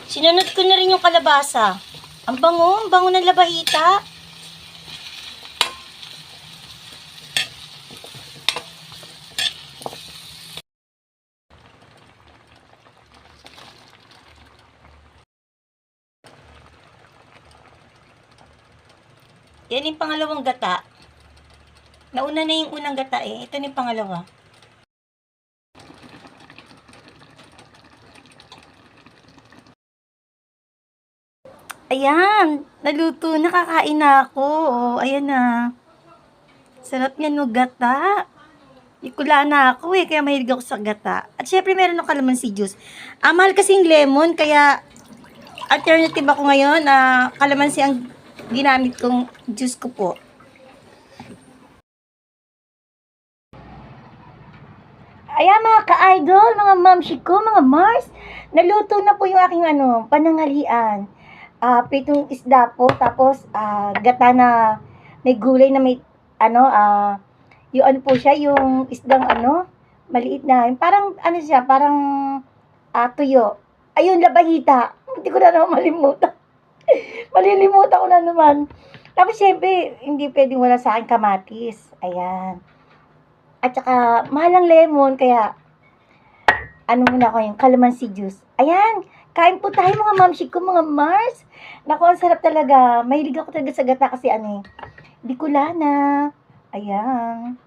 Sinunod ko na rin yung kalabasa. Ang bango ng labahita. Yan yung pangalawang gata. Nauna na yung unang gata eh. Ito na yung pangalawa. Ayan, naluto na, kakain na ako. Oh, ayan na. Sarap niya no gata. Ikula na ako eh, kaya mahilig ako sa gata. At syempre meron ng kalamansi juice. Mahal kasing lemon, kaya alternative ako ngayon na kalamansi ang ginamit kong juice ko po. Ayan mga ka-idol, mga mamshi ko, mga Mars, naluto na po yung aking pananghalian. Pritong isda po, tapos gata na may gulay na may yung po siya, yung isdang maliit na, yung parang siya, parang tuyo. Ayun, labahita. Hindi ko na naman malimutan. Malilimutan ko na naman. Tapos syempre, hindi pwedeng wala sa akin kamatis. Ayan. At saka, mahal ang lemon, kaya muna ko yung calamansi juice. Ayan, kain po tayo mga mamshi ko, mga Mars. Naku, ang sarap talaga. Mahilig ako talaga sa gata kasi Bicolana. Ayan.